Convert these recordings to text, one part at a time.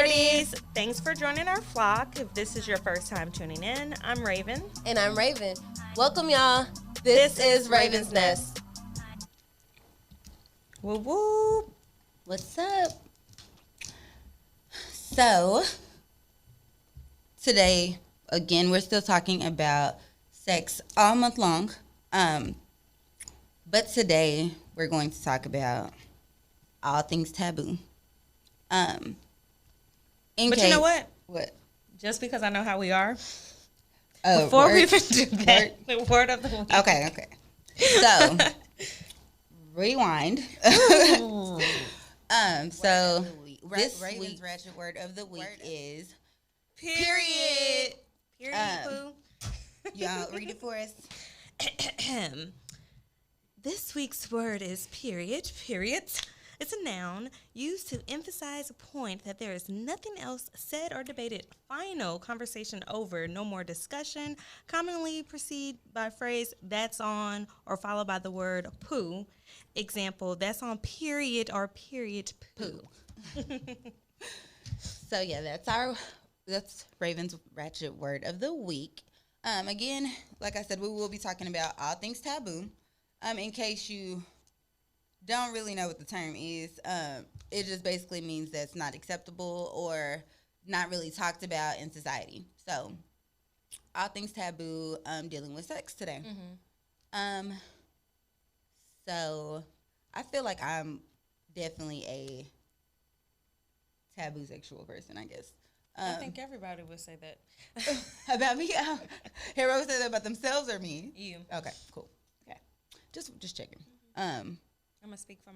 Smarties! Thanks for joining our flock. If this is your first time tuning in, I'm Raven. And I'm Raven. Welcome, y'all. This is Raven's Nest. Whoop whoop. What's up? So, today, again, we're still talking about sex all month long. But today, we're going to talk about all things taboo. But you know what? What? Just because I know how we are, Oh, before we even do that, the word of the week. Okay. So, rewind. So this Raven's ratchet word of the week is Period. Poo. y'all read it for us. This week's word is period. It's a noun used to emphasize a point that there is nothing else said or debated. Final conversation over. No more discussion. Commonly precede by phrase that's on or followed by the word poo. Example, that's on period or period poo. So yeah, that's Raven's ratchet word of the week. Again, like I said, we will be talking about all things taboo. In case you don't really know what the term is, it just basically means that it's not acceptable or not really talked about in society. So, all things taboo, dealing with sex today. Mm-hmm. So, I feel like I'm definitely a taboo sexual person, I guess. I think everybody would say that. About me? Everyone say that about themselves or me? You. Okay, cool. Okay. Just checking. I'm gonna speak for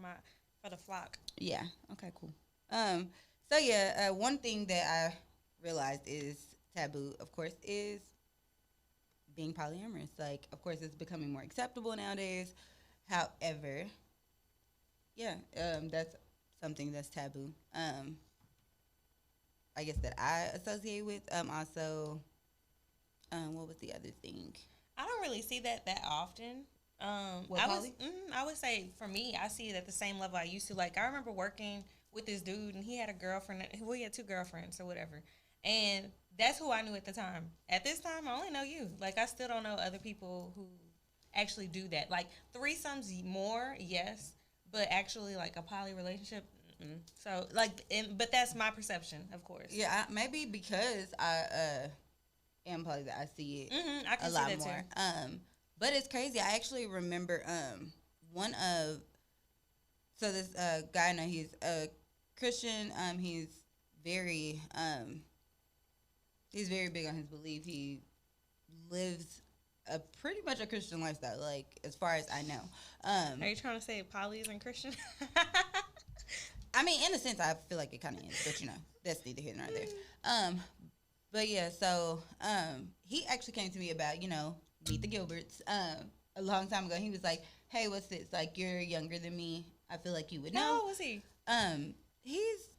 the flock. Yeah. Okay. Cool. So yeah, one thing that I realized is taboo, of course, is being polyamorous. Like, of course, it's becoming more acceptable nowadays. However, yeah, that's something that's taboo. I guess that I associate with. Also, what was the other thing? I don't really see that often. I would say for me, I see it at the same level I used to. Like, I remember working with this dude, and he had a girlfriend. Well, he had two girlfriends or whatever, and that's who I knew at the time. At this time, I only know you. Like, I still don't know other people who actually do that. Like, threesomes more, yes, but actually, like, a poly relationship. Mm-mm. So, like, but that's my perception, of course. Yeah, maybe because I am poly that I see it I can a lot see that more. Too. But it's crazy. I actually remember this guy I know, he's a Christian. He's very big on his belief. He lives a pretty much a Christian lifestyle, like, as far as I know. Are you trying to say poly isn't Christian? I mean, in a sense, I feel like it kind of is, but that's neither here nor there. But yeah, so he actually came to me about, Meet the Gilberts a long time ago. He was like, "Hey, what's this? Like, you're younger than me. I feel like you would know." How old was he? He's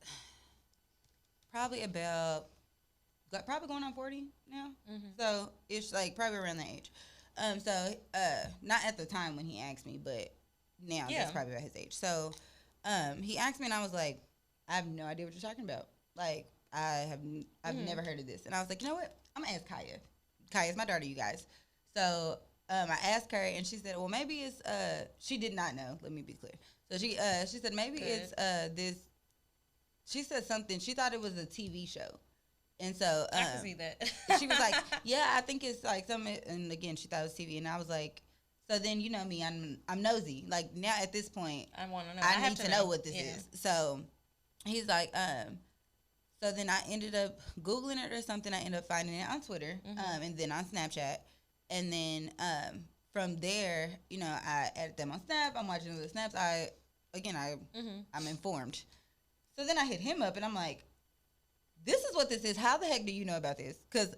probably probably going on 40 now. Mm-hmm. So it's like probably around that age. So not at the time when he asked me, but now that's probably about his age. So he asked me, and I was like, "I have no idea what you're talking about. Like, I've never heard of this." And I was like, "You know what? I'm gonna ask Kaya. Kaya's my daughter, you guys." So I asked her, and she said, "Well, maybe it's." She did not know. Let me be clear. So she said maybe it's this. She said something. She thought it was a TV show, and so I can see that. she was like, "Yeah, I think it's like something." And again, she thought it was TV, and I was like, "So then you know me, I'm nosy. Like, now at this point, I want to know. I need to know what this is." So he's like, So then I ended up Googling it or something. I ended up finding it on Twitter, and then on Snapchat. And then from there, I added them on Snap. I'm watching the snaps. I'm informed. So then I hit him up, and I'm like, "This is what this is. How the heck do you know about this? Because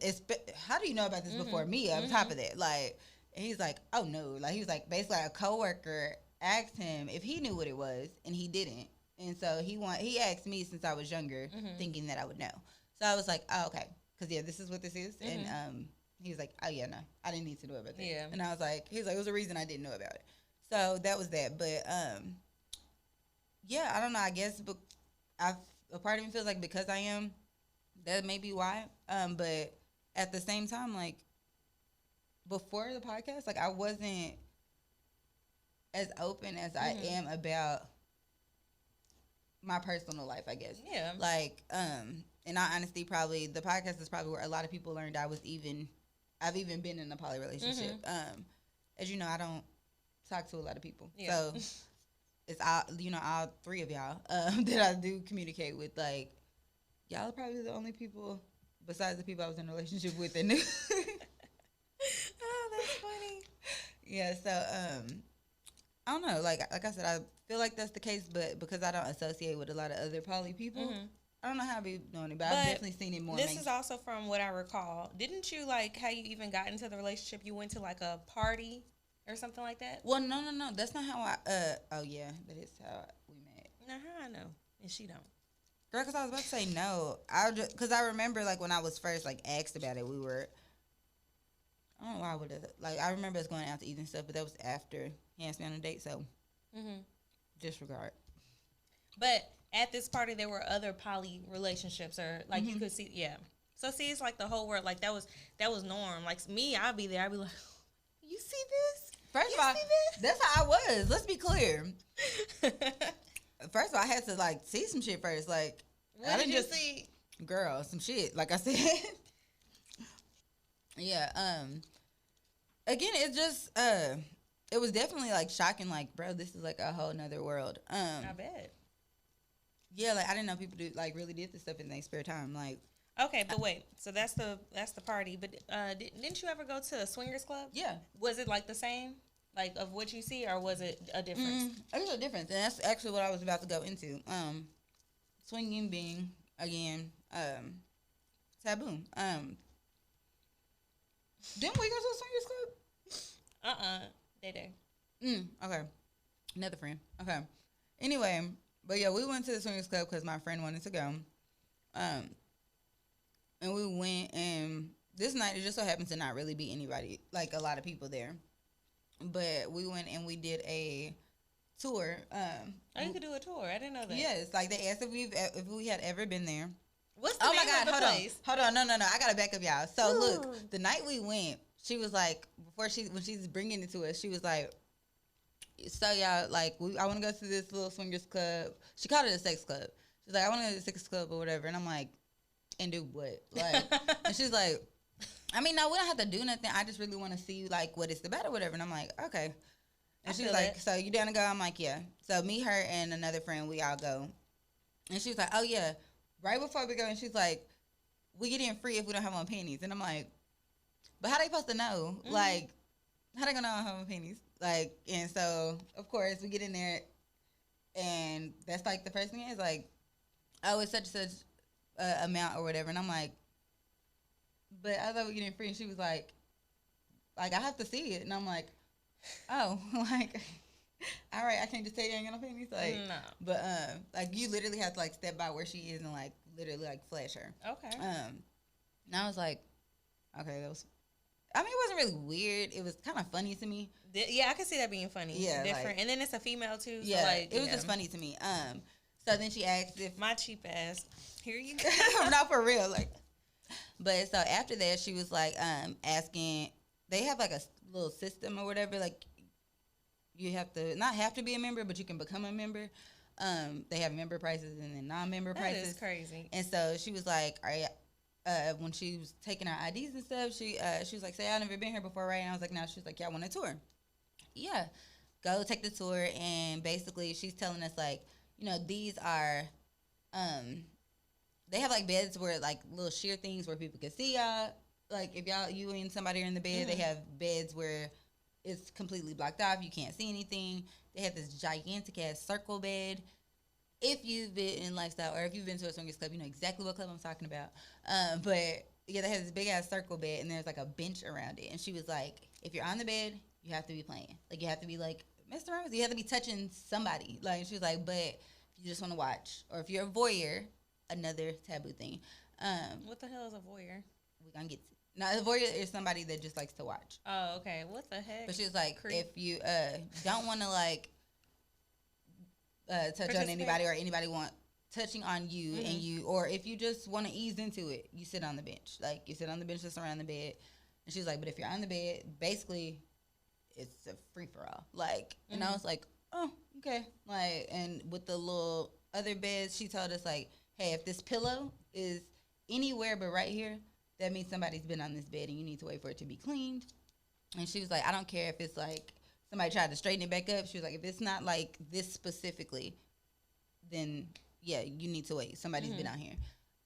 how do you know about this before me? On top of that, like," and he's like, "Oh no!" Like, he was like, basically, a coworker asked him if he knew what it was, and he didn't. And so he asked me since I was younger, thinking that I would know. So I was like, "Oh, okay," because this is what this is, and he was like, "Oh, yeah, no, I didn't need to know about that." Yeah. And I was like, he was like, "It was a reason I didn't know about it." So that was that. But, yeah, I don't know. I guess a part of me feels like because I am that may be why. But at the same time, like, before the podcast, like, I wasn't as open as I am about my personal life, I guess. Yeah. Like, in all honesty, probably the podcast is probably where a lot of people learned I've even been in a poly relationship. As you know, I don't talk to a lot of people. Yeah. So it's all three of y'all that I do communicate with. Like, y'all are probably the only people besides the people I was in a relationship with that knew. Oh, that's funny. Yeah, so I don't know. Like I said, I feel like that's the case, but because I don't associate with a lot of other poly people, I don't know how I be doing it, but I've definitely seen it more. This is also from what I recall. Didn't you, like, how you even got into the relationship? You went to, like, a party or something like that? Well, no. That's not how I, oh, yeah, that is how we met. Now, how I know? And she don't. Girl, because I was about to say no. Because I remember, like, when I was first, like, asked about it, we were, I don't know why I would have, like, I remember us going out to eat and stuff, but that was after he asked me on a date, so disregard. But at this party, there were other poly relationships, or, like, you could see, yeah. So, see, it's like the whole world, like, that was norm. Like, me, I'd be there, I'd be like, you see this? First of all, that's how I was. Let's be clear. First of all, I had to, like, see some shit first. Like, what did you see? Girl, some shit, like I said. Yeah, again, it just, it was definitely, like, shocking, like, bro, this is, like, a whole nother world. I bet. Yeah, like, I didn't know people really did this stuff in their spare time, like. Okay, but wait, so that's the party, but didn't you ever go to a swingers club? Yeah. Was it, like, the same, like, of what you see, or was it a difference? It was a difference, and that's actually what I was about to go into. Swinging being, again, taboo. Didn't we go to a swingers club? They okay. Another friend. Okay. Anyway, but yeah, we went to the swingers club because my friend wanted to go. And we went, and this night it just so happened to not really be anybody, like, a lot of people there. But we went and we did a tour. You could do a tour. I didn't know that. Yes, like, they asked if we had ever been there. What's the name of the place? Hold on. No. I gotta back up, y'all. So look, the night we went, she was like, when she's bringing it to us, she was like, so y'all, like, I want to go to this little swingers club. She called it a sex club. She's like, I want to go to the sex club or whatever. And I'm like, and do what? Like, and she's like, I mean, no, we don't have to do nothing. I just really want to see, like, what it's about or whatever. And I'm like, okay. And she's like, so you down to go? I'm like, yeah. So me, her, and another friend, we all go. And she was like, oh, yeah. Right before we go, and she's like, we get in free if we don't have on panties. And I'm like, but how they supposed to know? Like, how they gonna know I don't have on panties? Like, and so, of course, we get in there, and that's, like, the first thing is, like, oh, it's such and such amount or whatever. And I'm like, but I thought we get in free. And she was like, I have to see it. And I'm like, oh, like, all right, I can't just tell you I ain't got no panties. Like, no. But, like, you literally have to, like, step by where she is and, like, literally, like, flash her. Okay. And I was like, okay, that was, I mean, it wasn't really weird. It was kind of funny to me. Yeah, I can see that being funny. Yeah. Different. Like, and then it's a female, too. Yeah. So, like, it was just funny to me. So then she asked if. My cheap ass. Here you go. Not for real. Like, but so after that, she was like, asking, they have, like, a little system or whatever. Like, you have to, not have to be a member, but you can become a member. They have member prices and then non-member prices. That is crazy. And so she was like, all right, when she was taking our IDs and stuff, she was like, say, I've never been here before, right? And I was like, no. She was like, yeah, I want a tour. Yeah. Go take the tour. And basically she's telling us, like, you know, these are, they have, like, beds where, like, little sheer things where people can see y'all. Like, if you and somebody are in the bed, they have beds where it's completely blocked off. You can't see anything. They have this gigantic-ass circle bed. If you've been in lifestyle or if you've been to a swingers club, you know exactly what club I'm talking about. But, yeah, they have this big-ass circle bed, and there's, like, a bench around it. And she was like, if you're on the bed, you have to be playing. Like, you have to be, like, messing around with you. You have to be touching somebody. Like, she was like, but if you just want to watch, or if you're a voyeur, another taboo thing. What the hell is a voyeur? We're going to get to it. Now, a voyeur is somebody that just likes to watch. Oh, okay. What the heck? But she was like, if you don't want to, like, touch on anybody or anybody want touching on you and you, or if you just want to ease into it, you sit on the bench. Like, you sit on the bench just around the bed. And she was like, but if you're on the bed, basically, it's a free-for-all. Like, and I was like, oh, okay. Like, and with the little other beds, she told us, like, hey, if this pillow is anywhere but right here, that means somebody's been on this bed and you need to wait for it to be cleaned. And she was like, I don't care if it's like somebody tried to straighten it back up. She was like, if it's not like this specifically, then yeah, you need to wait. Somebody's been out here.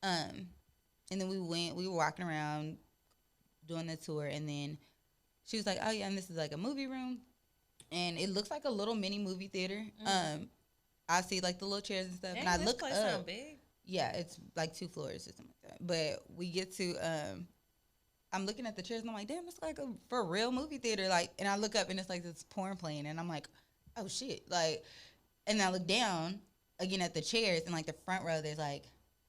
And then we were walking around doing the tour, and then she was like, oh yeah, and this is like a movie room, and it looks like a little mini movie theater. I see like the little chairs and stuff. Dang, and I this look place up. sound big. Yeah, it's like 2 floors or something like that. But we get to, I'm looking at the chairs and I'm like, damn, it's like a for real movie theater. Like, and I look up and it's like this porn playing, and I'm like, oh shit. Like, and I look down again at the chairs, and like the front row, there's like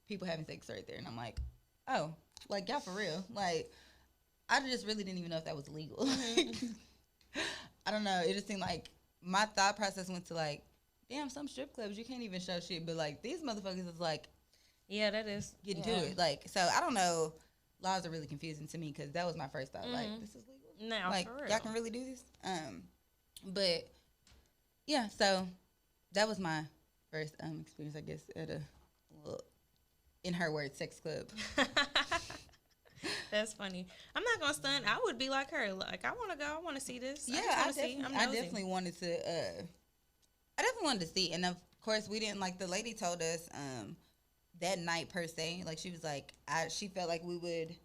people having sex right there, and I'm like, oh, like y'all for real. Like, I just really didn't even know if that was legal. I don't know. It just seemed like my thought process went to like, damn, some strip clubs you can't even show shit, but like these motherfuckers is like, yeah, that is getting to it. Like, so I don't know. Laws are really confusing to me because that was my first thought. Like, this is legal. No, like, for real. y'all can really do this. But yeah, so that was my first experience, I guess, at a little, in her words, sex club. That's funny. I'm not gonna stunt. I would be like her. Like, I want to go. I want to see this. Yeah, I definitely wanted to. I definitely wanted to see, and of course, we didn't like. The lady told us that night per se. Like, she was like, she felt like we would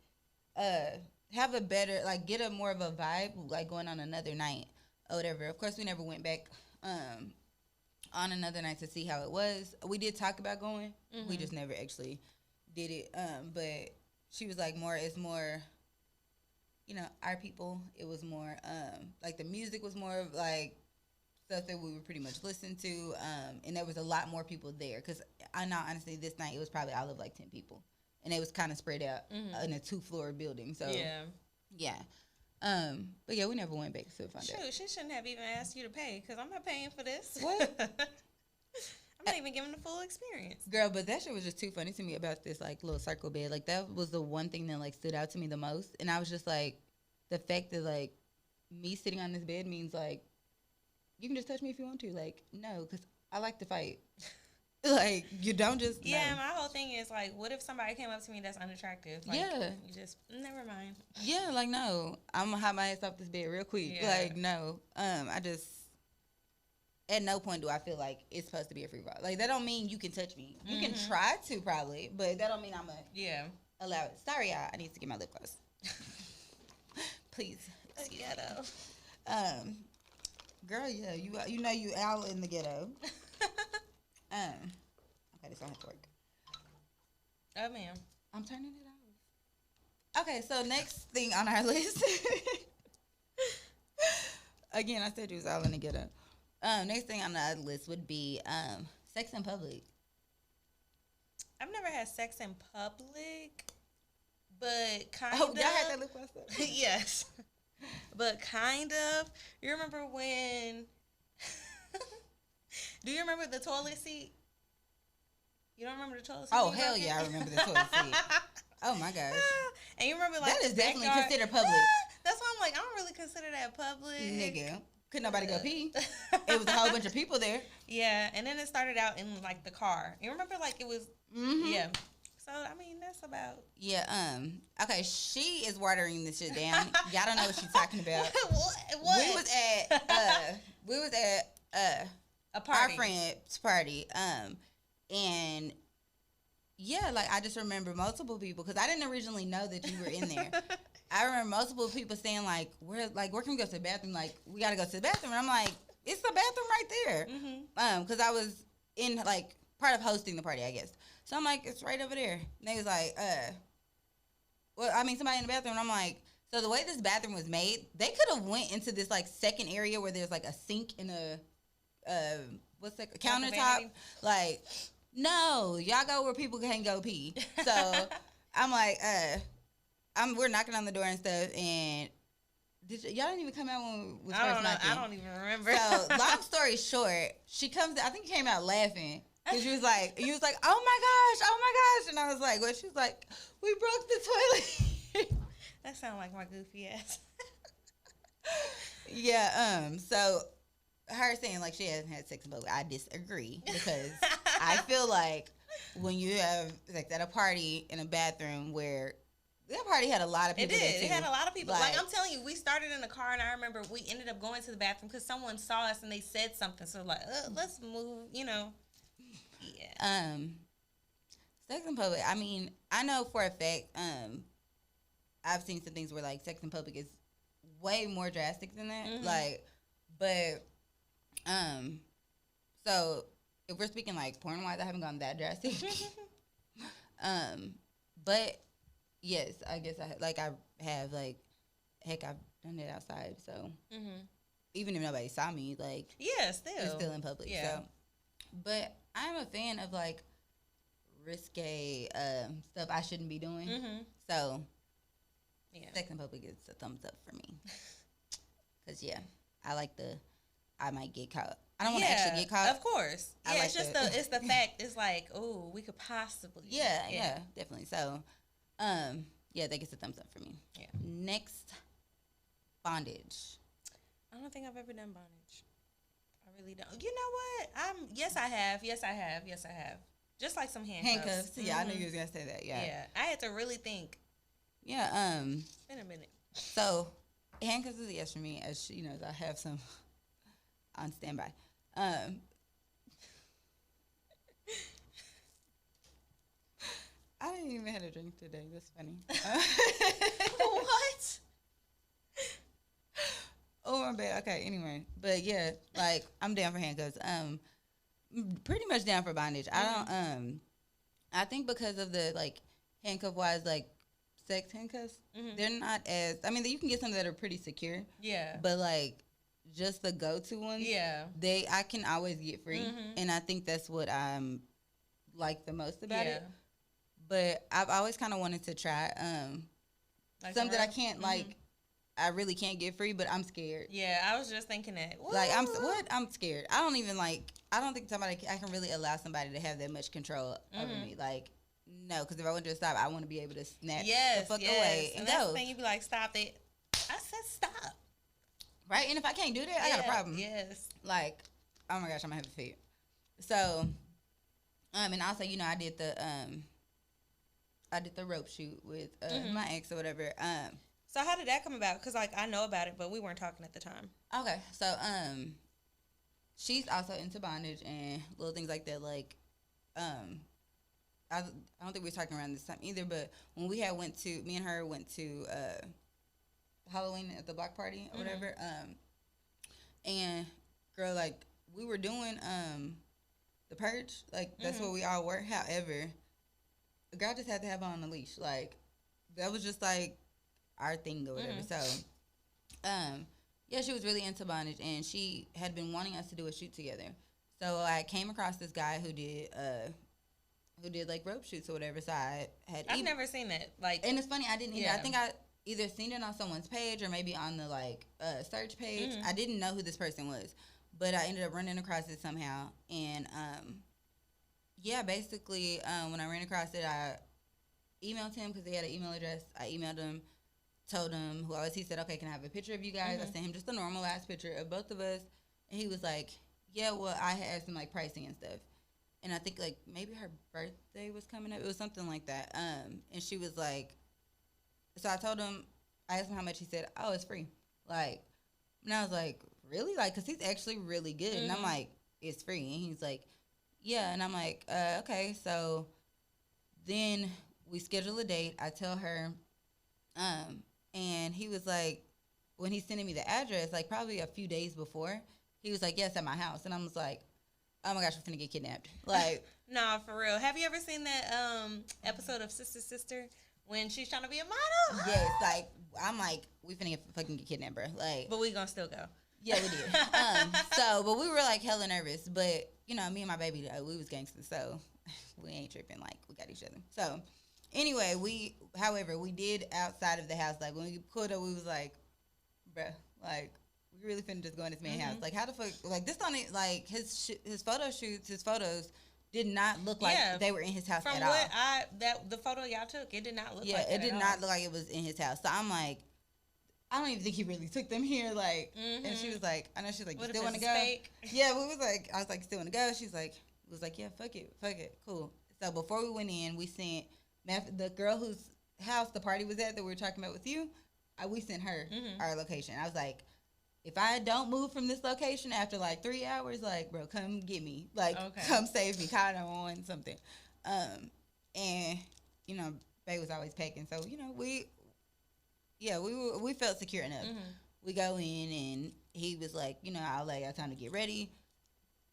have a better, like, get a more of a vibe, like going on another night or whatever. Of course, we never went back on another night to see how it was. We did talk about going. We just never actually did it. But she was like, it's more, you know, our people. It was more, like, the music was more of, like, stuff that we would pretty much listen to. And there was a lot more people there. Because I know, honestly, this night, it was probably all of, like, 10 people. And it was kind of spread out in a 2-floor building. So, yeah. But, yeah, we never went back to find out. Shoot, she shouldn't have even asked you to pay, because I'm not paying for this. What? I'm not even giving the full experience. Girl, but that shit was just too funny to me about this, like, little circle bed. Like, that was the one thing that, like, stood out to me the most. And I was just like, the fact that, like, me sitting on this bed means, like, you can just touch me if you want to. Like, no, because I like to fight. Like, you don't just. Yeah, no. my whole thing is, like, what if somebody came up to me that's unattractive? Like, yeah. You just, never mind. Yeah, like, no. I'm going to hop my ass off this bed real quick. Yeah. Like, no. I just. At no point do I feel like it's supposed to be a free ride. Like, that don't mean you can touch me. You can try to, probably, but that don't mean I'm going to allow it. Sorry, y'all. I need to get my lip gloss. Please. Ghetto. Girl, yeah, you know you out in the ghetto. Okay, this don't have to work. Oh, man. I'm turning it off. Okay, so next thing on our list. Again, I said you was all in the ghetto. Next thing on the list would be sex in public. I've never had sex in public, but kind of. Oh, y'all had that lip gloss up? Yes. But kind of. You remember when... Do you remember the toilet seat? You don't remember the toilet seat? Oh, hell yeah, I remember the toilet seat. Oh, my gosh. And you remember, like, that is definitely backyard? considered public. That's why I'm like, I don't really consider that public. Nigga. Couldn't nobody go pee. It was a whole bunch of people there. Yeah, and then it started out in, like, the car. You remember, like, it was... Yeah. So, I mean, that's about... Yeah, okay, she is watering this shit down. Y'all don't know what she's talking about. What? We was at a party. Our friend's party. And yeah, like, I just remember multiple people, because I didn't originally know that you were in there. I remember multiple people saying, like, where can we go to the bathroom? Like, we got to go to the bathroom. And I'm like, it's the bathroom right there. Because I was in, like, part of hosting the party, I guess. So I'm like, it's right over there. And they was like, somebody in the bathroom. And I'm like, so the way this bathroom was made, they could have went into this, like, second area where there's, like, a sink and a countertop. Like, no, y'all go where people can't go pee. So I'm like, we're knocking on the door and stuff, and y'all didn't even come out when we was first knocking. I don't even remember. So, long story short, she comes. I think she came out laughing, Because you was like, oh my gosh. And I was like, what? She was like, we broke the toilet. That sounds like my goofy ass. Yeah, so her saying like she hasn't had sex in public, I disagree because I feel like when you have sex at a party in a bathroom where that party had a lot of people. It had a lot of people. Like I'm telling you, we started in the car, and I remember we ended up going to the bathroom because someone saw us and they said something. So like, let's move. Yeah. Sex in public. I mean, I know for a fact. I've seen some things where like sex in public is way more drastic than that. Mm-hmm. Like, but so if we're speaking like porn wise, I haven't gone that drastic. But yes, I guess I have like, heck, I've done it outside. So even if nobody saw me, like, yeah, it's still in public. Yeah. So, but I'm a fan of like risque stuff I shouldn't be doing. So yeah, sex in public is a thumbs up for me. Cause yeah, I might get caught. I don't want to actually get caught. Of course. Yeah, like it's just it's the fact. It's like, oh, we could possibly. Yeah, definitely. So, yeah, that gets a thumbs up for me. Yeah. Next, bondage. I don't think I've ever done bondage. I really don't. You know what? Yes, I have. Just like some handcuffs. Yeah, I knew you was gonna say that. Yeah. Yeah, I had to really think. Yeah. It's been a minute. So, handcuffs is a yes for me, as she knows. I have some on standby. I didn't even have a drink today. That's funny. What? Oh, my bad. Okay, anyway. But yeah, like, I'm down for handcuffs. Pretty much down for bondage. I think because of the, like, handcuff wise, like, sex handcuffs, they're not as, I mean, you can get some that are pretty secure. Yeah. But, like, just the go-to ones, I can always get free. And I think that's what I'm like the most about it. But I've always kind of wanted to try like something that I can't, like, I really can't get free, but I'm scared. Yeah, I was just thinking that. What? Like, I'm scared. I don't think I can really allow somebody to have that much control over me. Like, no, because if I want to stop, I want to be able to snap the fuck away and that's go. The thing, you be like, stop it. I said stop. Right? And if I can't do that, I got a problem. Yes. Like, oh my gosh, I'm going to have a fit. So, and also, I did the rope shoot with my ex or whatever. So how did that come about? Because, like, I know about it, but we weren't talking at the time. Okay. So, she's also into bondage and little things like that. Like, I don't think we were talking around this time either, but when me and her went to Halloween at the block party or whatever, and girl, like, we were doing the purge. Like, that's what we all were. However, the girl just had to have on a leash. Like, that was just, like, our thing or whatever. So, yeah, she was really into bondage, and she had been wanting us to do a shoot together. So I came across this guy who did like rope shoots or whatever. So I've never seen that. Like, and it's funny, I didn't either. I think I either seen it on someone's page or maybe on the like search page. I didn't know who this person was, but I ended up running across it somehow. And yeah, basically when I ran across it, I emailed him because he had an email address. I emailed him, told him who I was. He said, okay, can I have a picture of you guys? I sent him just a normal ass picture of both of us. And he was like, yeah, well, I had asked him like pricing and stuff. And I think like maybe her birthday was coming up. It was something like that. And she was like, so I told him, I asked him how much. He said, oh, it's free. Like, and I was like, really? Like, because he's actually really good. And I'm like, it's free. And he's like, yeah. And I'm like, okay. So then we schedule a date. I tell her, and he was like, when he's sending me the address, like probably a few days before, he was like, yes, at my house. And I was like, oh my gosh, we're finna get kidnapped. Like, nah, for real. Have you ever seen that episode of Sister when she's trying to be a model? Yes, like I'm like, we finna fucking get kidnapped, bro. Like, but we gonna still go. Yeah, we did. But we were like hella nervous. But me and my baby, we was gangsters, so we ain't tripping. Like, we got each other. So anyway, we did outside of the house. Like when we pulled up, we was like, bruh, like, we really finna just go in this man's house. Like, how the fuck, like, this on it, like, his photo shoots, his photos did not look like they were in his house at all. From the photo y'all took, it did not look like that. It did not look like it was in his house. So I'm like, I don't even think he really took them here. Like, and she was like, I know she's like, you still want to go? Fake? Yeah, we was like, I was like, still want to go? She's like, yeah, fuck it, cool. So before we went in, we sent the girl whose house the party was at that we were talking about with you. We sent her our location. I was like, if I don't move from this location after like 3 hours, like, bro, come get me. Like, come save me. Call 911, something. And, you know, Bae was always packing. So, you know, we felt secure enough. We go in and he was like, you know, I'll let y'all time to get ready.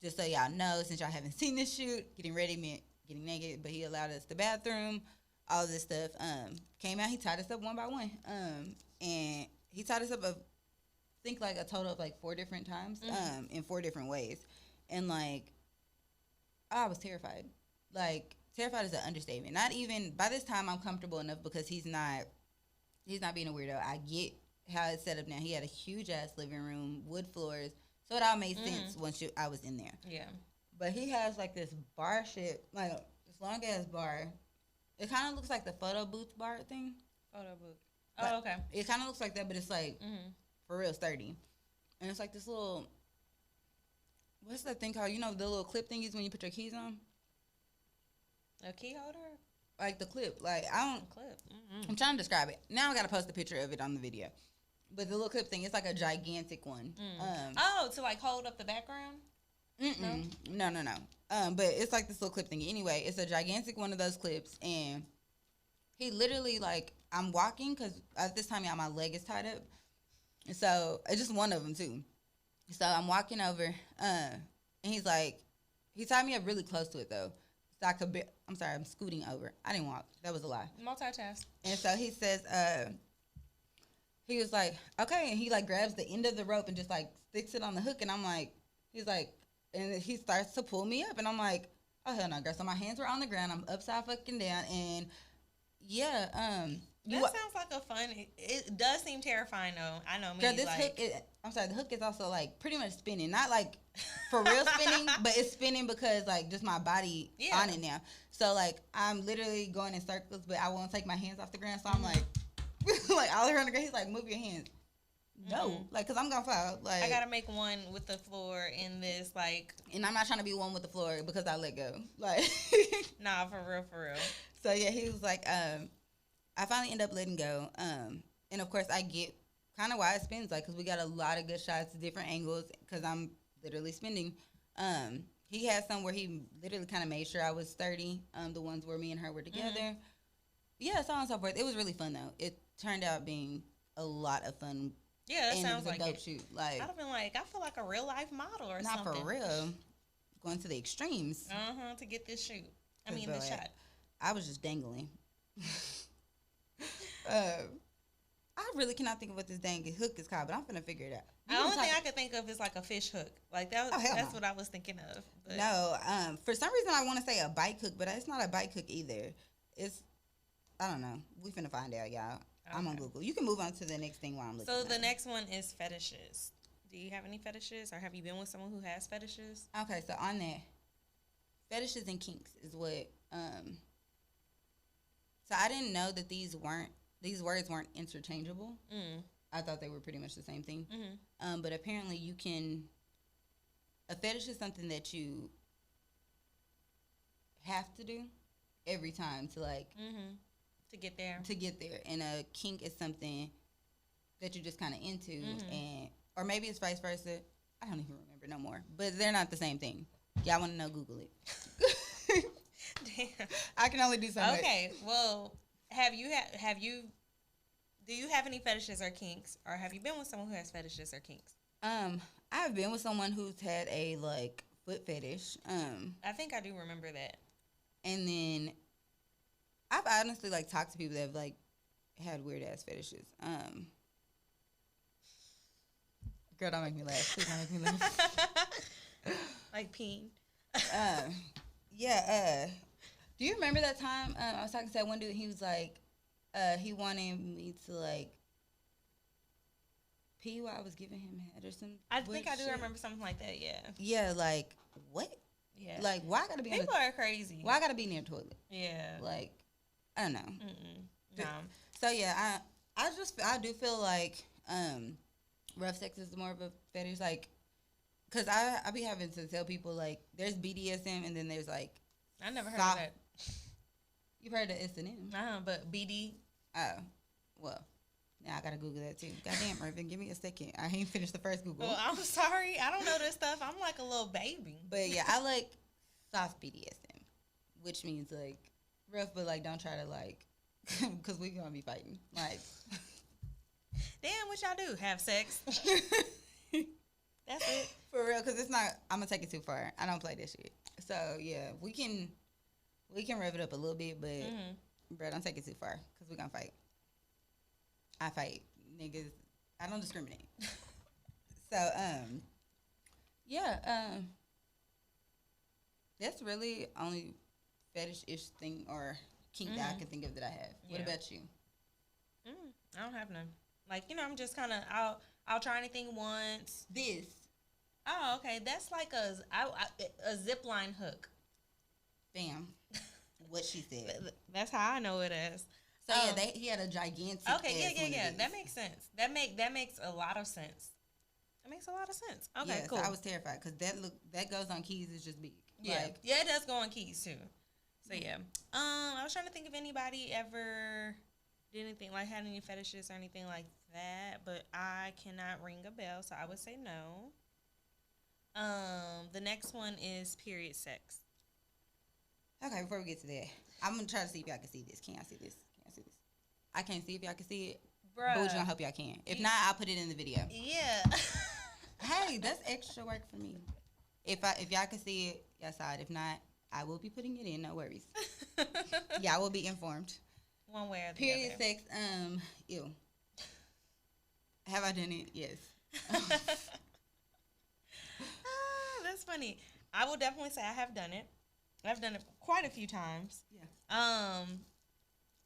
Just so y'all know, since y'all haven't seen this shoot, getting ready meant getting naked, but he allowed us the bathroom, all of this stuff. Came out, he tied us up one by one. And he tied us up think like a total of like 4 different times, in 4 different ways. And like, I was terrified. Like, terrified is an understatement. Not even, by this time I'm comfortable enough because he's not being a weirdo. I get how it's set up now. He had a huge ass living room, wood floors, so it all made sense once I was in there. Yeah. But he has like this bar shit, like this long ass bar. It kind of looks like the photo booth bar thing. Photo booth. Oh, okay. It kind of looks like that, but it's like for real sturdy. And it's like this little, what's that thing called? You know, the little clip thingies when you put your keys on? A key holder? Like the clip. Like, I don't. Clip. I'm trying to describe it. Now I got to post a picture of it on the video. But the little clip thing, it's like a gigantic one. To like hold up the background? No. But it's like this little clip thing. Anyway, it's a gigantic one of those clips. And he literally, like, I'm walking because at this time, my leg is tied up. So it's just one of them, too. So I'm walking over. And he's like, he tied me up really close to it, though. So I'm sorry, I'm scooting over. I didn't walk. That was a lie. Multitask. And so he says, he was like, okay. And he like grabs the end of the rope and just like sticks it on the hook. And I'm like, he's like, and he starts to pull me up. And I'm like, oh, hell no, girl. So my hands were on the ground. I'm upside fucking down. And yeah. That sounds like a fun, it does seem terrifying though. I know me. Girl, this hook the hook is also like pretty much spinning. Not like for real spinning, but it's spinning because like just my body on it now. So like I'm literally going in circles, but I won't take my hands off the ground. So I'm like, like all around the ground. He's like, move your hands. No, like, cause I'm gonna fall. Like, I gotta make one with the floor in this, like. And I'm not trying to be one with the floor because I let go. Like, nah, for real. So yeah, he was like, I finally end up letting go. And of course I get kind of why it spins, like, cause we got a lot of good shots, different angles, cause I'm literally spinning. He had some where he literally kind of made sure I was 30. The ones where me and her were together. Yeah, so on and so forth. It was really fun though. It turned out being a lot of fun. Yeah, that sounds like a dope shoot. Like, I feel like a real life model or something. Not for real. Going to the extremes. To get this shoot. The shot. I was just dangling. I really cannot think of what this dang hook is called, but I'm finna figure it out. The only thing I could think of is like a fish hook. Like that's what I was thinking of. But. No, for some reason I want to say a bike hook, but it's not a bike hook either. It's, I don't know. We finna find out, y'all. Okay. I'm on Google. You can move on to the next thing while I'm looking. So the next one is fetishes. Do you have any fetishes, or have you been with someone who has fetishes? Okay, so on that, fetishes and kinks is what. So I didn't know that these words weren't interchangeable. I thought they were pretty much the same thing. But apparently you can. A fetish is something that you have to do every time to like. To get there. And a kink is something that you're just kind of into, and or maybe it's vice versa. I don't even remember no more. But they're not the same thing. Y'all want to know? Google it. Damn. I can only do so much. Okay. Well, do you have any fetishes or kinks, or have you been with someone who has fetishes or kinks? I've been with someone who's had a like foot fetish. I think I do remember that. And then I've honestly like talked to people that have like had weird ass fetishes. Girl, don't make me laugh. Please don't make me laugh. Like peeing. Yeah. Do you remember that time I was talking to that one dude? He was like, he wanted me to like pee while I was giving him head or something. I think I do remember something like that. Yeah. Yeah, like what? Yeah. Like, why I gotta be? People are crazy. Why I gotta be near a toilet? Yeah. Like, I don't know. No. So yeah, I do feel like rough sex is more of a fetish, like, cause I be having to tell people like there's BDSM and then there's like I never heard of that. You've heard of S&M? But BD. Oh, well, now I gotta Google that too. Goddamn, Irvin, give me a second. I ain't finished the first Google. Well, I'm sorry, I don't know this stuff. I'm like a little baby. But yeah, I like soft BDSM, which means like rough, but like don't try to like, cause we gonna be fighting. Like, damn, what y'all do? Have sex? That's it. For real, cause it's not. I'm gonna take it too far. I don't play this shit. So yeah, we can rev it up a little bit, but bro, don't take it too far, cause we gonna fight. I fight niggas. I don't discriminate. So yeah, that's really only fetish-ish thing or kink that I can think of that I have. What about you? I don't have none. Like, I'm just kind of I'll try anything once. This. Oh, okay. That's like a zip line hook. Bam. What she said. That's how I know it is. So yeah, he had a gigantic. Okay, yeah. That makes sense. That makes a lot of sense. That makes a lot of sense. Okay, cool. So I was terrified because that goes on keys is just big. Yeah, like, yeah, it does go on keys too. So yeah, I was trying to think if anybody ever did anything like had any fetishes or anything like that, but I cannot ring a bell, so I would say no. The next one is period sex. Okay, before we get to that, I'm gonna try to see if y'all can see this. Can y'all see this? I can't see if y'all can see it. Bruh. But I hope y'all can. If not, I'll put it in the video. Yeah. Hey, that's extra work for me. If y'all can see it, y'all saw it. If not, I will be putting it in. No worries. Y'all will be informed. One way or the period other. Sex. Ew. Have I done it? Yes. That's funny. I will definitely say I have done it. I've done it quite a few times. Yeah.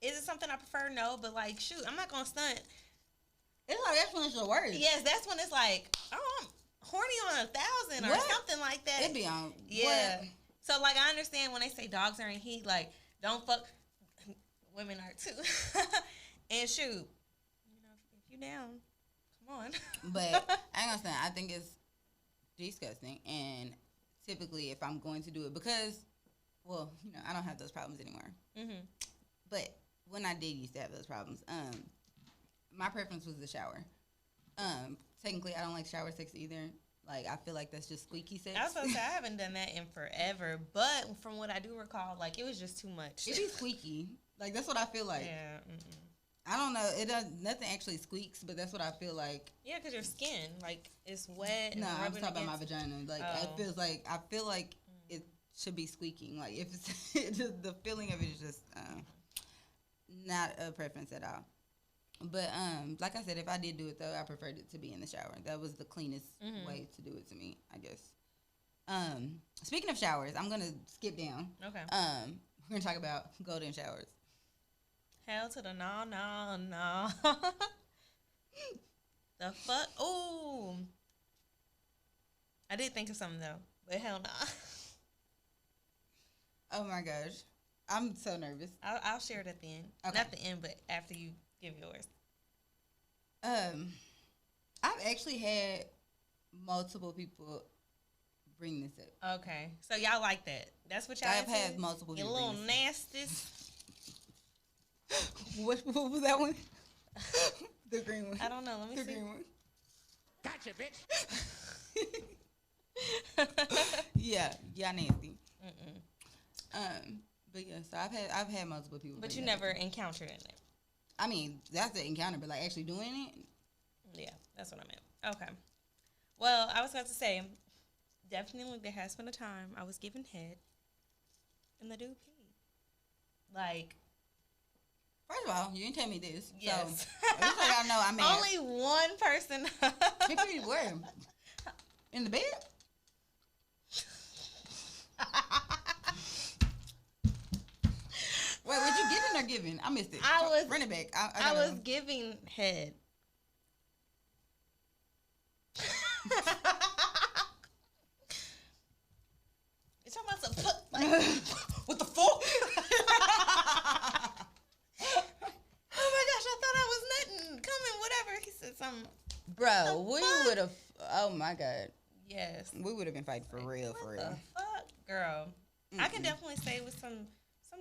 Is it something I prefer? No, but like, shoot, I'm not gonna stunt. It's like that's when it's the worst. Yes, that's when it's like, oh, I'm horny on 1,000 or something like that. It'd be on. Yeah. What? So like, I understand when they say dogs are in heat, like, don't fuck. Women are too. And shoot, if you down, come on. But I ain't gonna say. I think it's disgusting, and typically, if I'm going to do it, because, well, I don't have those problems anymore. Mm-hmm. But when I did used to have those problems, my preference was the shower. Technically, I don't like shower sex either. Like, I feel like that's just squeaky sex. I was supposed to say, I haven't done that in forever, but from what I do recall, like, it was just too much. It be squeaky. Like, that's what I feel like. Yeah. I don't know. It does nothing actually squeaks, but that's what I feel like. Yeah, because your skin, like, it's wet. No, I'm talking about my vagina. Like, Oh. I feel like it should be squeaking. Like, if it's the feeling of it is just not a preference at all. But like I said, if I did do it though, I preferred it to be in the shower. That was the cleanest way to do it to me, I guess. Speaking of showers, I'm gonna skip down. Okay. We're gonna talk about golden showers. Hell to the no. The fuck? Ooh. I did think of something though, but hell no. Oh my gosh, I'm so nervous. I'll share it at the end. Okay. Not the end, but after you give yours. I've actually had multiple people bring this up. Okay, so y'all like that? That's what y'all. I've had multiple people. You little bring nasties. What was that one? The green one. I don't know. Let me see. The green one. Gotcha, bitch. Yeah, y'all nasty. But yeah, so I've had multiple people. But you never encountered in it. I mean, that's the encounter, but like actually doing it. Yeah, that's what I meant. Okay. Well, I was about to say, definitely there has been a time I was given head, and the dude peed. Like. First of all, you didn't tell me this. Yes. So, at least y'all know I'm mad. Only one person. He peed where? In the bed? Wait, was you getting or giving? I missed it. Run it back. I was giving head. You talking what the fuck? Oh my gosh, I thought I was nothing coming, whatever. He said something. Bro, we would have, oh my God. Yes. We would have been fighting for real, for real. What the fuck? Girl. I can definitely say with some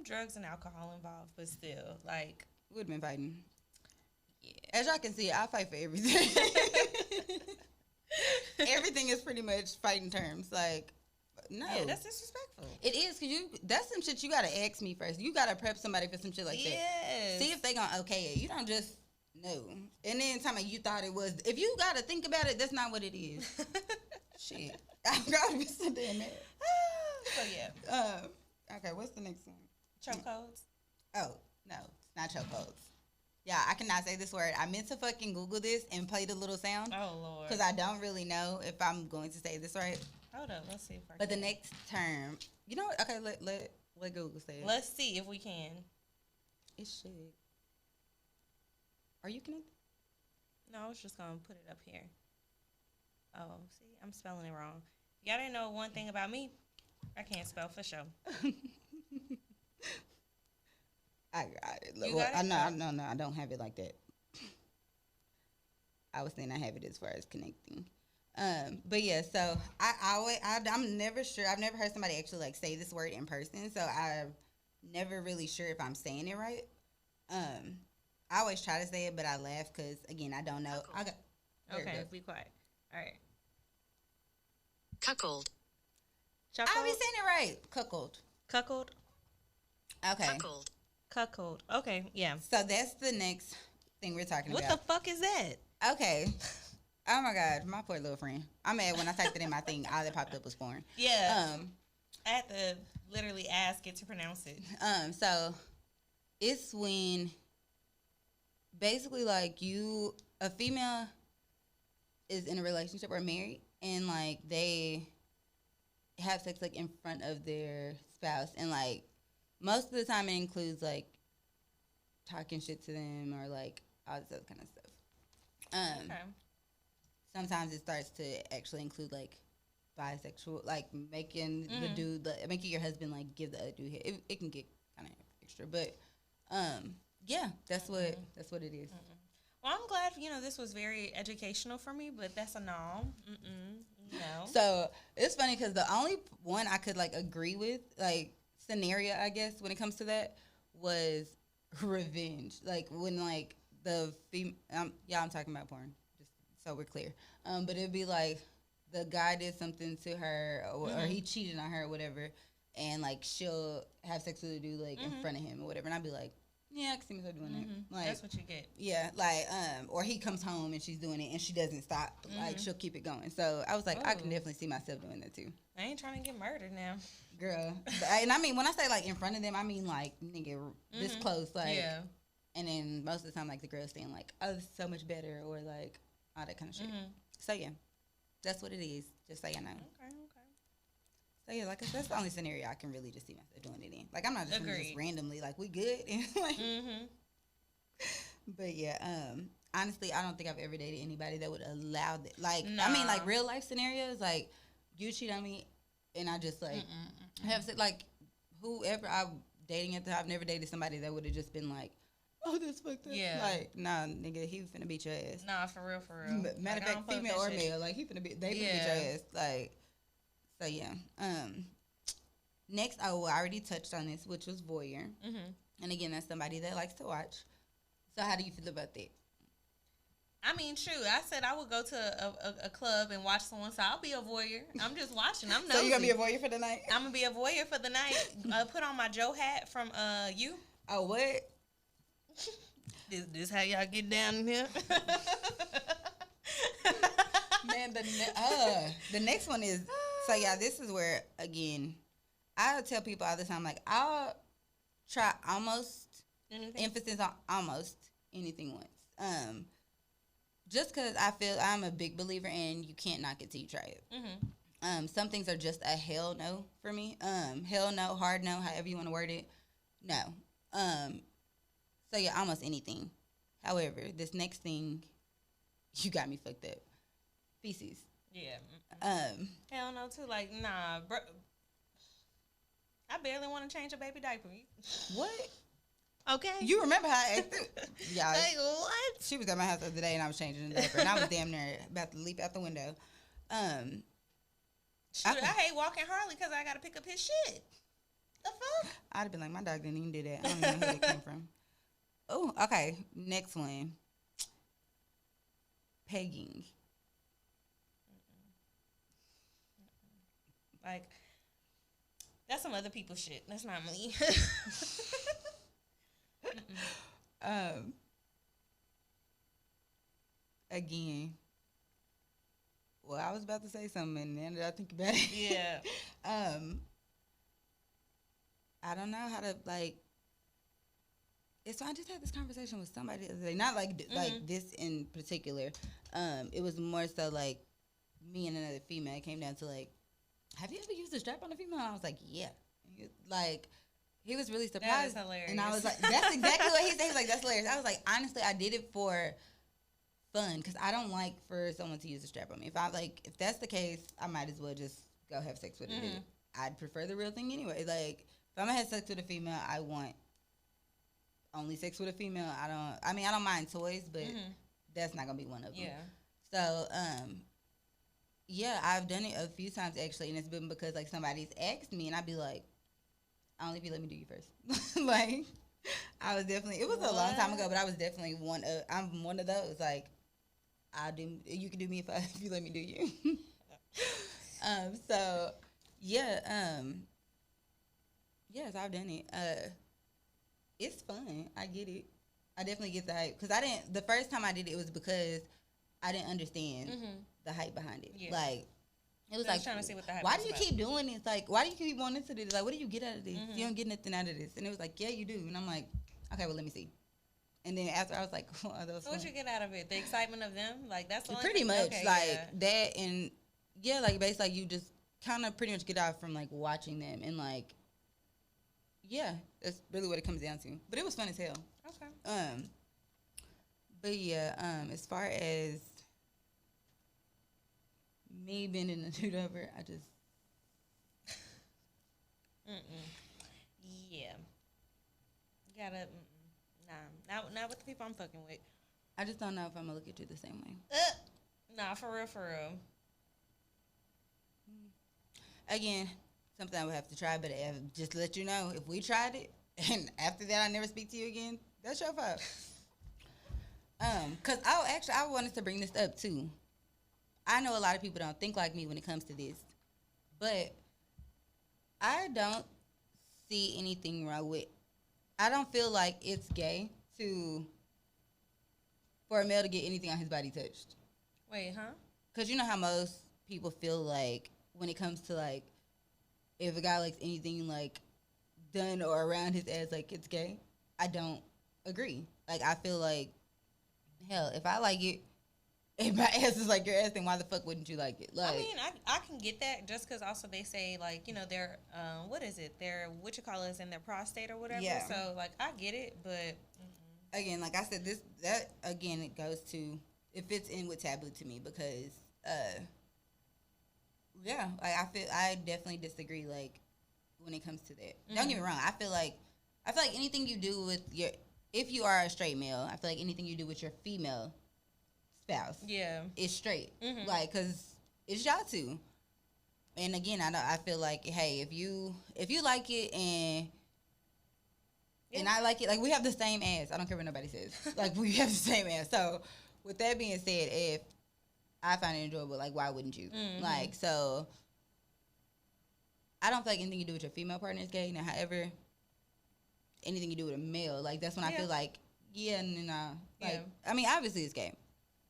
drugs and alcohol involved, but still, like. We would have been fighting. Yeah. As y'all can see, I fight for everything. Everything is pretty much fighting terms. Like, no. Yeah, that's disrespectful. It is, because that's some shit you got to ask me first. You got to prep somebody for some shit like that. Yes. See if they going to okay it. You don't just know. And then tell me you thought it was. If you got to think about it, that's not what it is. Shit. I've got to be so damn mad. So, yeah. Okay, what's the next one? Chokeholds? Oh, no. It's not chokeholds. Yeah, I cannot say this word. I meant to fucking Google this and play the little sound. Oh, Lord. Because I don't really know if I'm going to say this right. Hold up. Let's see if I can. But the next term, you know what? Okay, let Google say it. Let's see if we can. It should. Are you connected? No, I was just going to put it up here. Oh, see? I'm spelling it wrong. Y'all didn't know one thing about me. I can't spell for sure. I got it. You got it? No, I don't have it like that. I was saying I have it as far as connecting. But yeah, so I'm never sure. I've never heard somebody actually like say this word in person, so I'm never really sure if I'm saying it right. I always try to say it, but I laugh because again I don't know. Okay, be quiet. All right. Cuckold. I'll be saying it right. Cuckold. Cuckold. Okay. Cuckold. Cuckold. Okay, yeah. So that's the next thing we're talking What about. the fuck is that? Okay. Oh my God, my poor little friend. I'm mad when I typed it in my thing. All that popped up was foreign. Yeah. I had to literally ask it to pronounce it. So it's when basically like a female is in a relationship or married and like they have sex like in front of their spouse and like most of the time it includes like talking shit to them or like all this other kind of stuff. Okay. Sometimes it starts to actually include like bisexual, like making the dude, making your husband like give the other dude head. It can get kind of extra, but yeah, that's what it is. Well, I'm glad this was very educational for me, but that's a no. No. So it's funny because the only one I could like agree with, like scenario, I guess, when it comes to that, was revenge. Like when like the I'm talking about porn, just so we're clear. But it'd be like the guy did something to her, or he cheated on her, or whatever, and like she'll have sex with a dude like in front of him or whatever, and I'd be like, yeah, I can see myself doing that. Like, that's what you get. Yeah, like or he comes home and she's doing it and she doesn't stop. Like she'll keep it going. So I was like, I can definitely see myself doing that too. I ain't trying to get murdered now, girl. And I mean, when I say like in front of them, I mean like nigga this close, like. Yeah. And then most of the time, like the girls saying like, "Oh, this is so much better," or like all that kind of shit. So yeah, that's what it is. Just so you know. Okay. So yeah, like that's the only scenario I can really just see myself doing it in. Like I'm not just gonna just randomly like we good. Like, But yeah, honestly, I don't think I've ever dated anybody that would allow that. Like I mean, like real life scenarios, like you cheat on me, and I just like have said like whoever I'm dating at the time, I've never dated somebody that would have just been like, oh, that's fucked up. Yeah. Like, nah, nigga, he finna beat your ass. Nah, for real. Matter of fact, female or male, like, they finna beat your ass. Like, so, yeah. Next, I already touched on this, which was voyeur. And again, that's somebody that likes to watch. So, how do you feel about that? I mean, shoot, I said I would go to a club and watch someone, so I'll be a voyeur. I'm just watching. I'm nosy. So, you gonna be a voyeur for the night? I'm gonna be a voyeur for the night. Put on my Joe hat from You. Oh, what? This how y'all get down in here? Man, the next one is, so yeah, this is where, again, I tell people all the time, like, I'll try emphasis on almost anything once. Just because I feel I'm a big believer in you can't knock it till you try it. Some things are just a hell no for me. Hell no, hard no, however you want to word it. No. So yeah, almost anything. However, this next thing, you got me fucked up. Feces. Yeah. Hell no too. Like, nah, bro. I barely want to change a baby diaper. What? Okay. You remember how I acted? Yeah. Like, what? She was at my house the other day, and I was changing the diaper, and I was damn near about to leap out the window. Shoot, I hate walking Harley because I got to pick up his shit. The fuck? I'd have been like, my dog didn't even do that. I don't even know who that came from. Oh, okay. Next one. Pegging. Like, that's some other people's shit. That's not me. Again. Well, I was about to say something, and then I think about it. Yeah. I don't know how to, like, so I just had this conversation with somebody the other day. Not like this in particular. It was more so like me and another female. It came down to like, have you ever used a strap on a female? And I was like, yeah. Like, he was really surprised. That is hilarious. And I was like, that's exactly what he said. He was like, that's hilarious. I was like, honestly, I did it for fun because I don't like for someone to use a strap on me. If that's the case, I might as well just go have sex with it. I'd prefer the real thing anyway. Like, if I'm gonna have sex with a female, I want only sex with a female. I don't mind toys, but that's not gonna be one of them. Yeah. So, yeah, I've done it a few times actually, and it's been because like somebody's asked me, and I'd be like, only if you let me do you first. Like, I was definitely. It was a long time ago, but I was definitely I'm one of those. Like, you can do me if you let me do you. So, yeah. Yes, I've done it. It's fun. I get it. I definitely get the hype. Because the first time I did it was because I didn't understand the hype behind it. Yeah. Like, it was like, trying to see what the hype why was do you about. keep doing this? Like, why do you keep wanting to do this? Like, what do you get out of this? You don't get nothing out of this. And it was like, yeah, you do. And I'm like, okay, well, let me see. And then after, I was like, oh, that was so what you get out of it? The excitement of them? Like, that's the only pretty thing? much. Okay, like, that and, yeah, like, basically, like, you just kind of pretty much get out from, like, watching them. And, like, yeah, that's really what it comes down to. But it was fun as hell. Okay. But yeah, as far as me bending the dude over, I just yeah. You gotta not with the people I'm fucking with. I just don't know if I'm gonna look at you the same way. Nah, for real. Again, something I would have to try, but just to let you know, if we tried it and after that I never speak to you again, that's your fault. Cause I wanted to bring this up too. I know a lot of people don't think like me when it comes to this, but I don't see anything wrong with. I don't feel like it's gay for a male to get anything on his body touched. Wait, huh? Cause you know how most people feel like when it comes to like if a guy likes anything like done or around his ass, like it's gay. I don't agree. Like I feel like hell, if I like it, if my ass is like your ass, then why the fuck wouldn't you like it? Like, I mean, I can get that just because also they say, like, you know, they're, what is it? Their, what you call it, is in their prostate or whatever. Yeah. So, like, I get it, but. Again, like I said, it goes to, it fits in with Taboo to me because, yeah, like I definitely disagree, like, when it comes to that. Don't get me wrong. I feel like anything you do with if you are a straight male, I feel like anything you do with your female spouse, is straight. Like, cause it's y'all two. And again, I feel like, hey, if you like it and I like it, like we have the same ass. I don't care what nobody says. Like we have the same ass. So with that being said, if I find it enjoyable, like why wouldn't you? Like so, I don't feel like anything you do with your female partner is gay. Now, however, anything you do with a male, like that's when I feel like I mean, obviously it's gay.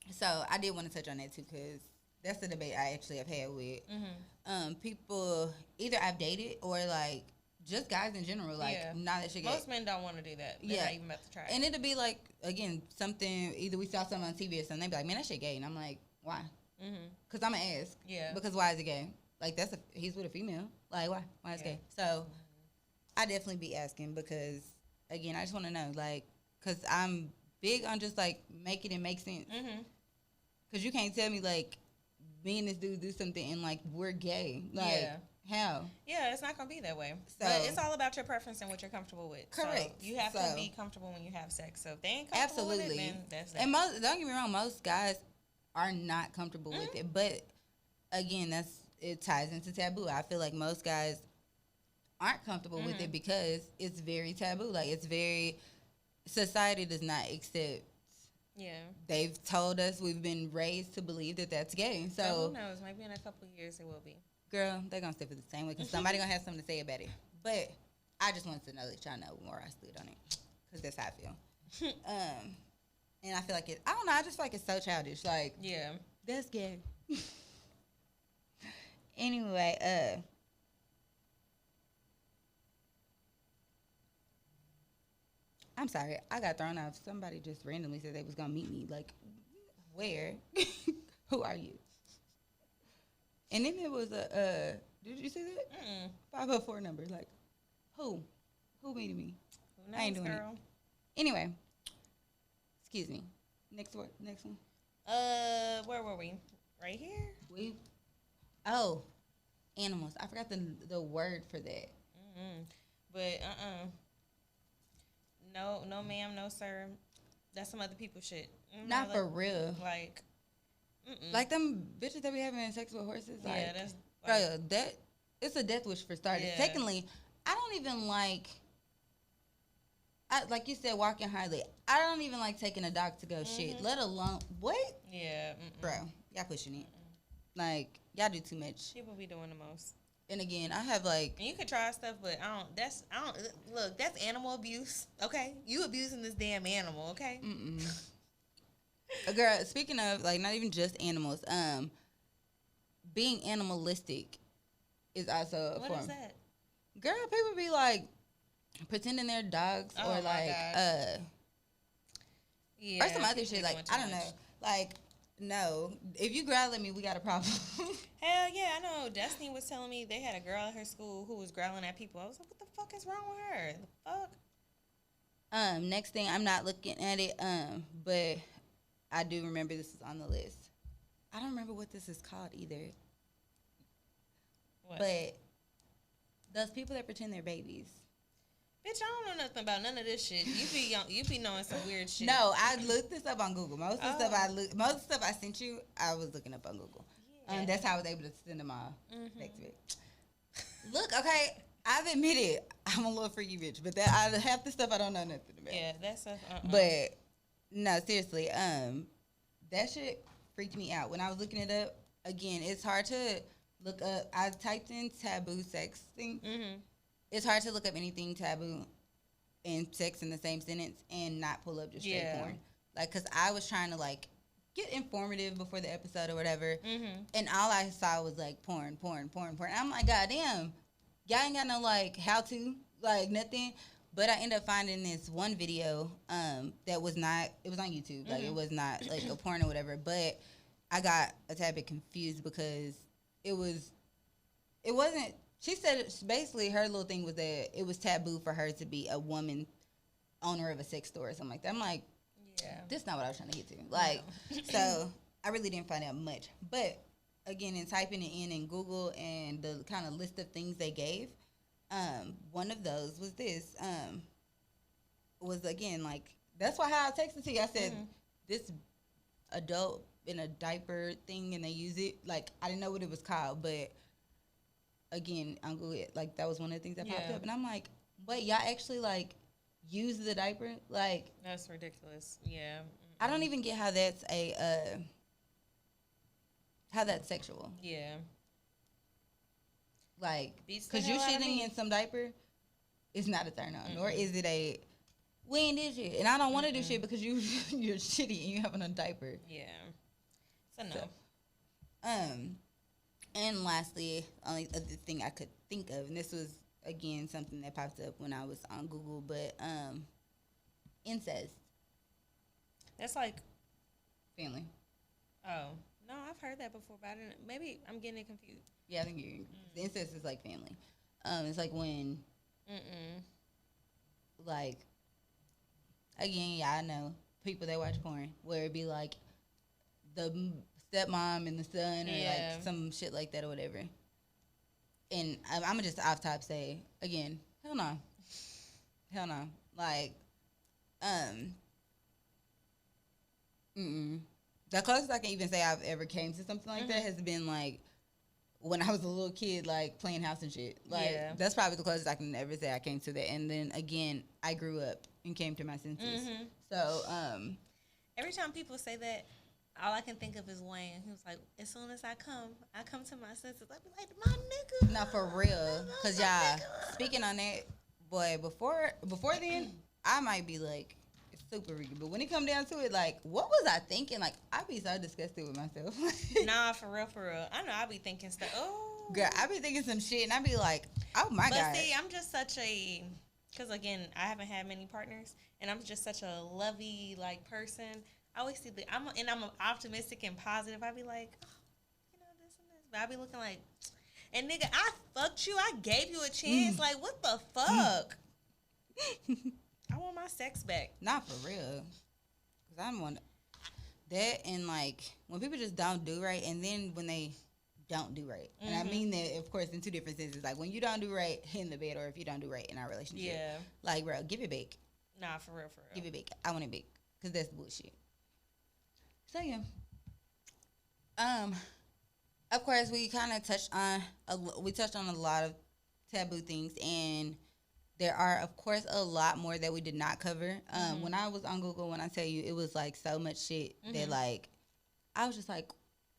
So I did want to touch on that too because that's the debate I actually have had with people either I've dated or like just guys in general. Like not that shit gay. Most men don't want to do that. They're not even about to try it. And it'll be like again something either we saw something on TV or something. They be like, man, that shit gay, and I'm like, why? Because I'm gonna ask. Yeah. Because why is it gay? Like he's with a female. Like why? Why is it gay? So I definitely be asking because again I just want to know like because I'm big on just like make it and make sense. Because you can't tell me like me and this dude do something and like we're gay. Like How? Yeah, it's not gonna be that way. So, but it's all about your preference and what you're comfortable with. Correct. So you have to be comfortable when you have sex. So if they ain't comfortable with it, then that's that. And don't get me wrong, most guys are not comfortable with it. But again, it ties into taboo. I feel like most guys aren't comfortable with it because it's very taboo. Like, it's very, society does not accept. Yeah. They've told us, we've been raised to believe that that's gay. So who knows? Maybe in a couple of years it will be. Girl, they're going to stick with the same way because somebody going to have something to say about it. But I just wanted to know that y'all know where I stood on it because that's how I feel. And I feel like I don't know, I just feel like it's so childish. Like, yeah, that's gay. Anyway, I'm sorry, I got thrown off. Somebody just randomly said they was gonna meet me. Like, where? Who are you? And then there was did you see that? 504 number. Like, who meeting me? Who knows, I ain't doing girl? it. Anyway, excuse me. Next one. Where were we? Right here. Animals. I forgot the word for that. But no, ma'am, no, sir. That's some other people shit. Not for real. Like, like them bitches that be having sex with horses. Like, yeah, that's bro, that it's a death wish for starters. Yeah. Secondly, I don't even like. Like you said, walking highly. I don't even like taking a dog to go shit. Let alone what? Yeah, Bro, y'all pushing it. Like, y'all do too much. People be doing the most. And again, I have like. And you can try stuff, but I don't. Look, that's animal abuse. Okay, you abusing this damn animal. Okay. Girl, speaking of like not even just animals, being animalistic is also a form. What is that? Girl, people be like pretending they're dogs or like yeah, or some other shit. Like, I don't know. Like, no, if you growl at me, we got a problem. Hell yeah, I know. Destiny was telling me they had a girl at her school who was growling at people. I was like, what the fuck is wrong with her? The fuck? Next thing, I'm not looking at it, but I do remember this is on the list. I don't remember what this is called either. What? But those people that pretend they're babies. Bitch, I don't know nothing about none of this shit. You be knowing some weird shit. No, I looked this up on Google. Most of the stuff I sent you, I was looking up on Google. Yeah. That's how I was able to send them all back to it. Look, okay, I've admitted I'm a little freaky bitch, but half the stuff I don't know nothing about. Yeah, that's a. But no, seriously, that shit freaked me out when I was looking it up. Again, it's hard to look up. I typed in taboo sexting. It's hard to look up anything taboo and sex in the same sentence and not pull up just straight porn. Like, because I was trying to, like, get informative before the episode or whatever, and all I saw was, like, porn. I'm like, goddamn, y'all ain't got no, like, how-to, like, nothing. But I ended up finding this one video that was not, it was on YouTube. Like, it was not, like, a porn or whatever. But I got a tad bit confused because it wasn't, she said basically her little thing was that it was taboo for her to be a woman owner of a sex store or something like that. I'm like, yeah, this is not what I was trying to get to. Like, so I really didn't find out much. But again, in typing it in Google and the kind of list of things they gave, one of those was this. Was again like, that's why how I texted to you. I said this adult in a diaper thing, and they use it. Like, I didn't know what it was called, but again, on Google, like, that was one of the things that popped up, and I'm like, wait, y'all actually like use the diaper? Like, that's ridiculous. Yeah, I don't even get how that's how that's sexual. Yeah, like, because you shitting in some diaper is not a turn on, nor is it a we ain't this shit, and I don't want to do shit because you're shitty and you having a diaper. Yeah, so no. And lastly, only other thing I could think of, and this was again something that popped up when I was on Google, but incest. That's like family. Oh no, I've heard that before, but I didn't. Maybe I'm getting it confused. Yeah, I think you're. Incest is like family. It's like when, like, again, yeah, I know people that watch porn where it be like the stepmom and the son, or like some shit like that or whatever. and I'm gonna just off top say again, hell no. Like, the closest I can even say I've ever came to something like that has been like when I was a little kid, like playing house and shit. Like that's probably the closest I can ever say I came to that. And then again, I grew up and came to my senses. So every time people say that, all I can think of is Wayne. He was like, as soon as I come to my senses. I be like, my nigga. No, for real. Cause y'all, speaking on that, boy, before then, I might be like super freaky. But when it come down to it, like, what was I thinking? Like, I be so disgusted with myself. Nah, for real. I know I be thinking stuff. Oh, girl, I be thinking some shit, and I be like, oh my god. But see, I'm just such a, because again, I haven't had many partners, and I'm just such a lovey like person. I always see I'm optimistic and positive. I be like, oh, this and this, but I be looking like, and nigga, I fucked you. I gave you a chance. Like, what the fuck? I want my sex back. Not for real. Because I'm one that, and like when people just don't do right, and then when they don't do right. And I mean that, of course, in two different senses. Like when you don't do right in the bed, or if you don't do right in our relationship. Yeah. Like, bro, give it back. Nah, for real. Give it back. I want it back. Because that's bullshit. So, yeah. Of course, we kind of touched on a lot of taboo things, and there are, of course, a lot more that we did not cover. When I was on Google, when I tell you, it was like so much shit that like I was just like,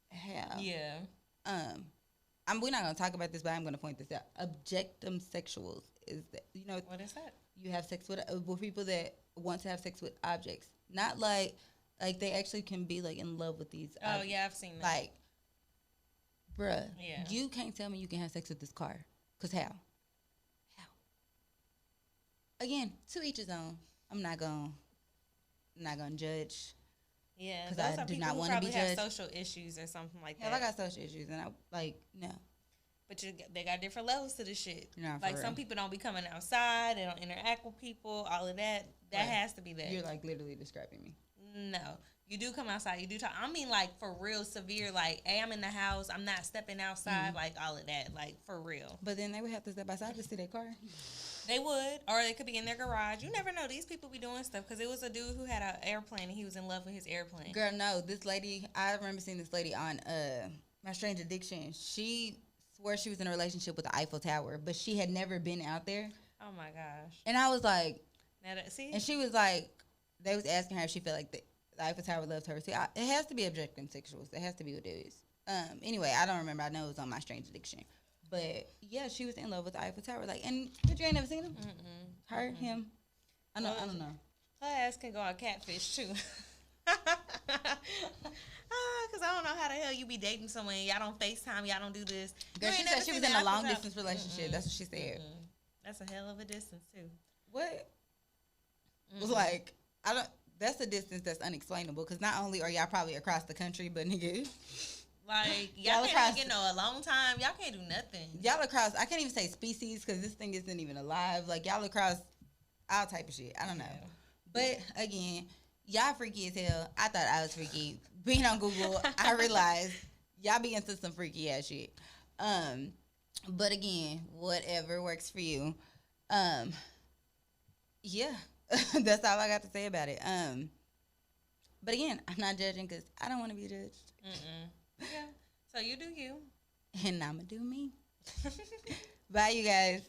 hell. Yeah. We're not gonna talk about this, but I'm gonna point this out. Objectum sexuals is that, what is that? You have sex with people that want to have sex with objects, not like they actually can be like in love with these. Oh objects. yeah, I've seen that. Like, bruh, yeah. You can't tell me you can have sex with this car, cause how? Again, to each his own. I'm not gonna judge. Yeah, because I do not want to be judged. Have social issues or something like that. Yeah, I got social issues, and no. But they got different levels to this shit. No, like some people don't be coming outside, they don't interact with people, all of that. That has to be that. You're like literally describing me. No, you do come outside. You do talk. I mean, like for real, severe. Like, hey, I'm in the house. I'm not stepping outside. Like all of that. Like for real. But then they would have to step outside to see their car. They would, or they could be in their garage. You never know. These people be doing stuff because it was a dude who had an airplane and he was in love with his airplane. Girl, no, this lady. I remember seeing this lady on My Strange Addiction. She swore she was in a relationship with the Eiffel Tower, but she had never been out there. Oh my gosh! And I was like, see, and she was like, they was asking her if she felt like the Eiffel Tower loved her. See, it has to be objective sexuals. It has to be what it is. Anyway, I don't remember. I know it was on My Strange Addiction. But yeah, she was in love with the Eiffel Tower. Like, and you ain't never seen him? Her, him. I don't know. Her ass can go on catfish too. Cause I don't know how the hell you be dating someone. Y'all don't FaceTime. Y'all don't do this. Girl, she said she was in a long distance relationship. That's what she said. That's a hell of a distance too. What? Was like That's a distance that's unexplainable. Cause not only are y'all probably across the country, but nigga. Like, y'all can't even a long time. Y'all can't do nothing. Y'all across, I can't even say species because this thing isn't even alive. Like, y'all across all type of shit. I don't know. But, again, y'all freaky as hell. I thought I was freaky. Being on Google, I realized y'all be into some freaky ass shit. But, again, whatever works for you. Yeah. That's all I got to say about it. But, again, I'm not judging because I don't want to be judged. Yeah. So you do you. And I'ma do me. Bye, you guys.